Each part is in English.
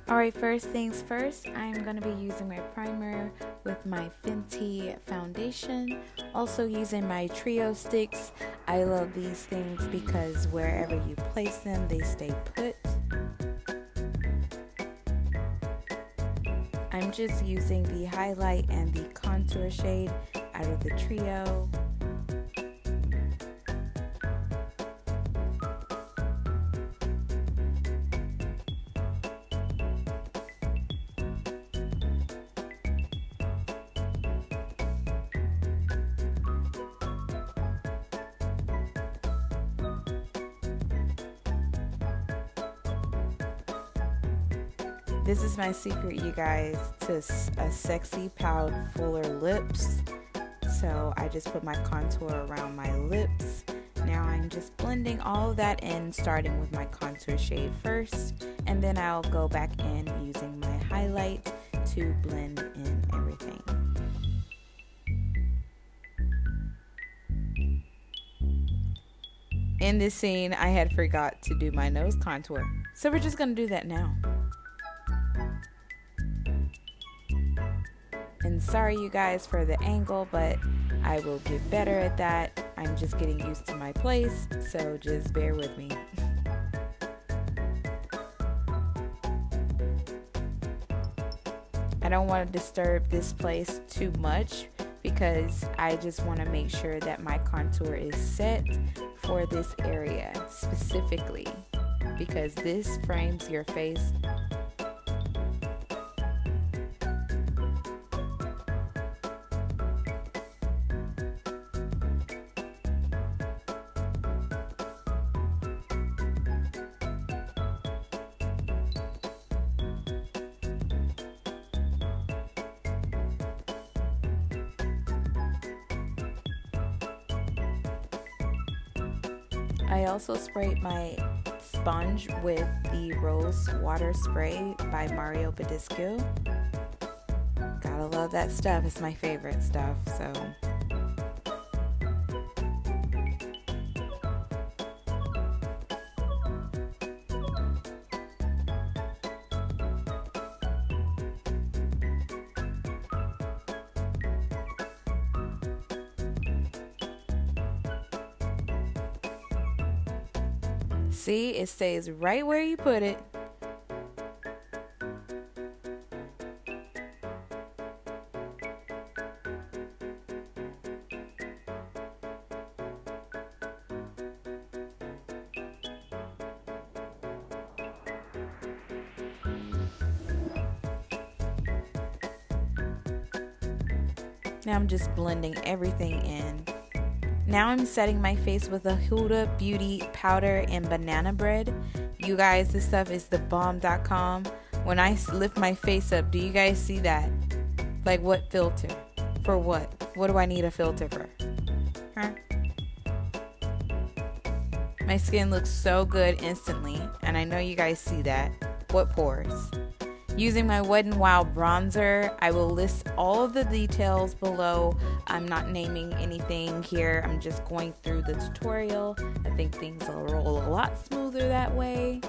Alright, first things first, I'm going to be using my primer with my Fenty foundation. Also using my trio sticks. I love these things because wherever you place them, they stay put. I'm just using the highlight and the contour shade out of the trio. This is my secret, you guys, to a sexy, proud, fuller lips. So I just put my contour around my lips. Now I'm just blending all of that in, starting with my contour shade first, and then I'll go back in using my highlight to blend in everything. In this scene, I had forgot to do my nose contour, so we're just gonna do that now. And sorry you guys for the angle, but I will get better at that. I'm just getting used to my place, so just bear with me. I don't want to disturb this place too much because I just want to make sure that my contour is set for this area specifically, because this frames your face. I also sprayed my sponge with the rose water spray by Badescu. Gotta love that stuff. It's my favorite stuff. So see, it stays right where you put it. Now I'm just blending everything in. Now I'm setting my face with a Huda Beauty powder and banana bread. You guys, this stuff is the bomb.com. When I lift my face up, do you guys see that? Like, what filter? For what? What do I need a filter for? Huh? My skin looks so good instantly, and I know you guys see that. What pores? Using my Wet n Wild bronzer, I will list all of the details below. I'm not naming anything here. I'm just going through the tutorial. I think things will roll a lot smoother that way.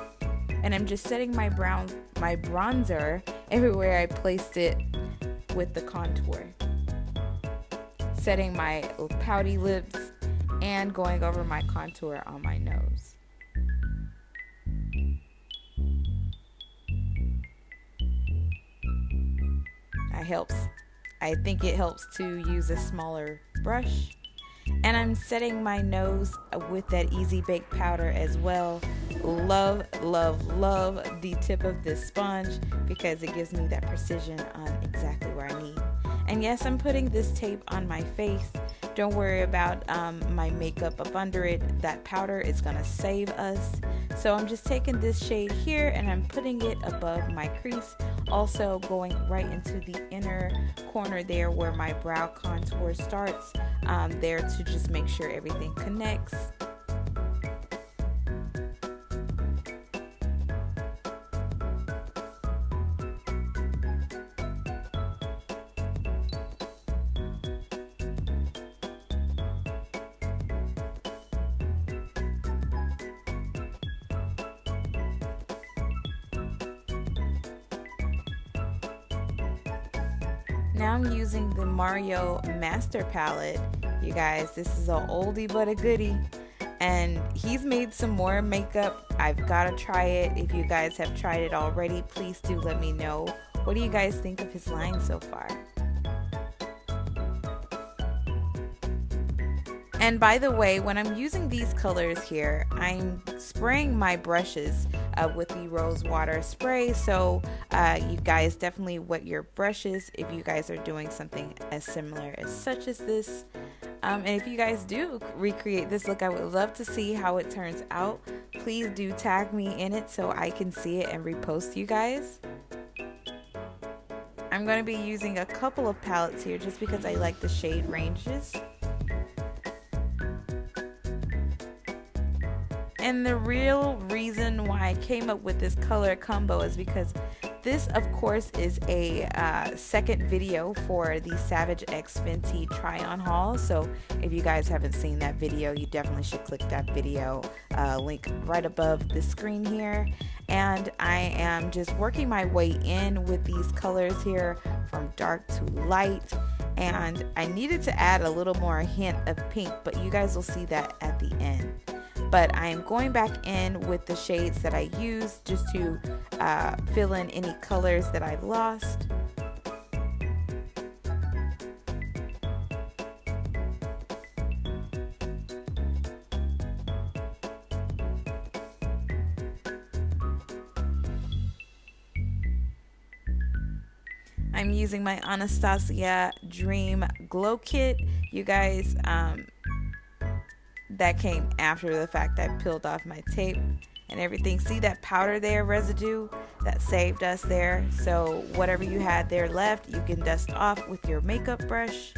And I'm just setting my bronzer everywhere I placed it with the contour. Setting my pouty lips and going over my contour on my nose. I think it helps to use a smaller brush. And I'm setting my nose with that Easy Bake powder as well. Love, love, love the tip of this sponge because it gives me that precision on exactly where I need. And yes, I'm putting this tape on my face. Don't worry about my makeup up under it. That powder is gonna save us. So I'm just taking this shade here and I'm putting it above my crease. Also going right into the inner corner there where my brow contour starts, there to just make sure everything connects. Now I'm using the Mario Master palette. You guys, this is an oldie but a goodie. And he's made some more makeup. I've got to try it. If you guys have tried it already, please do let me know. What do you guys think of his line so far? And by the way, when I'm using these colors here, I'm spraying my brushes with the rosewater spray. So you guys definitely wet your brushes if you guys are doing something as similar as such as this. And if you guys do recreate this look, I would love to see how it turns out. Please do tag me in it so I can see it and repost you guys. I'm going to be using a couple of palettes here just because I like the shade ranges. And the real reason why I came up with this color combo is because this, of course, is a second video for the Savage X Fenty try-on haul. So if you guys haven't seen that video, you definitely should click that video link right above the screen here. And I am just working my way in with these colors here from dark to light. And I needed to add a little more hint of pink, but you guys will see that at the end. But I am going back in with the shades that I used just to fill in any colors that I've lost. I'm using my Anastasia Dream Glow Kit. You guys, that came after the fact I peeled off my tape and everything. See that powder there, residue? That saved us there. So whatever you had there left, you can dust off with your makeup brush.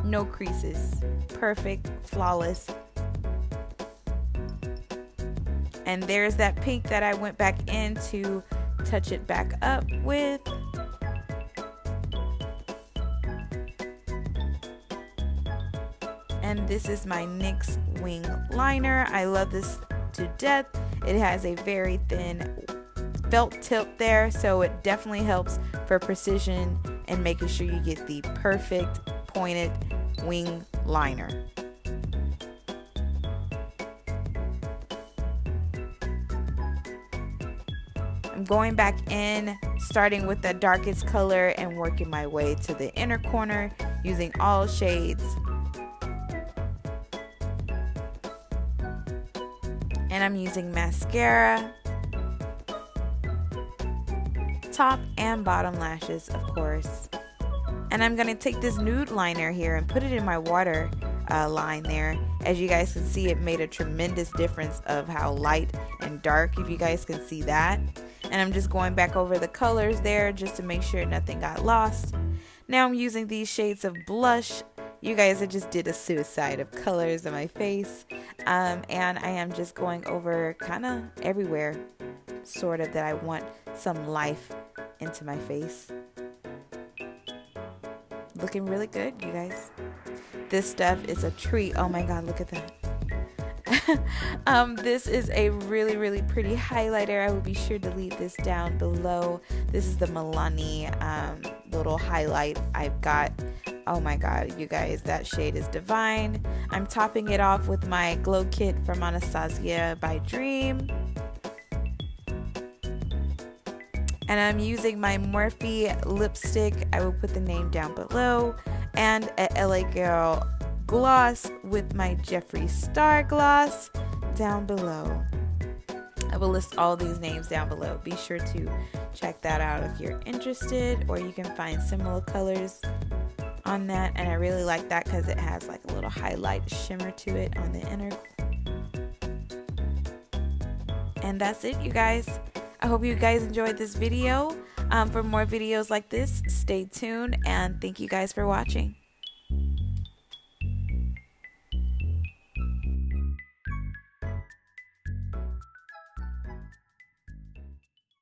No creases. Perfect, flawless. And there's that pink that I went back in to touch it back up with. And this is my Nyx Wing Liner. I love this to death. It has a very thin felt tip there, so it definitely helps for precision and making sure you get the perfect pointed wing liner. I'm going back in, starting with the darkest color and working my way to the inner corner using all shades. And I'm using mascara, top and bottom lashes, of course. And I'm going to take this nude liner here and put it in my water line there. As you guys can see, it made a tremendous difference of how light and dark, if you guys can see that. And I'm just going back over the colors there just to make sure nothing got lost. Now I'm using these shades of blush. You guys, I just did a suicide of colors on my face. And I am just going over kind of everywhere, sort of, that I want some life into my face. Looking really good, you guys. This stuff is a treat. Oh my god, look at that. This is a really, really pretty highlighter. I will be sure to leave this down below. This is the Milani little highlight I've got. Oh my god, you guys, that shade is divine. I'm topping it off with my glow kit from Anastasia by Dream. And I'm using my Morphy lipstick. I will put the name down below. And a LA Girl gloss with my Jeffree Star gloss down below. I will list all these names down below. Be sure to check that out if you're interested, or you can find similar colors on that. And I really like that because it has like a little highlight shimmer to it on the inner. And that's it, you guys. I hope you guys enjoyed this video. For more videos like this, stay tuned, and thank you guys for watching.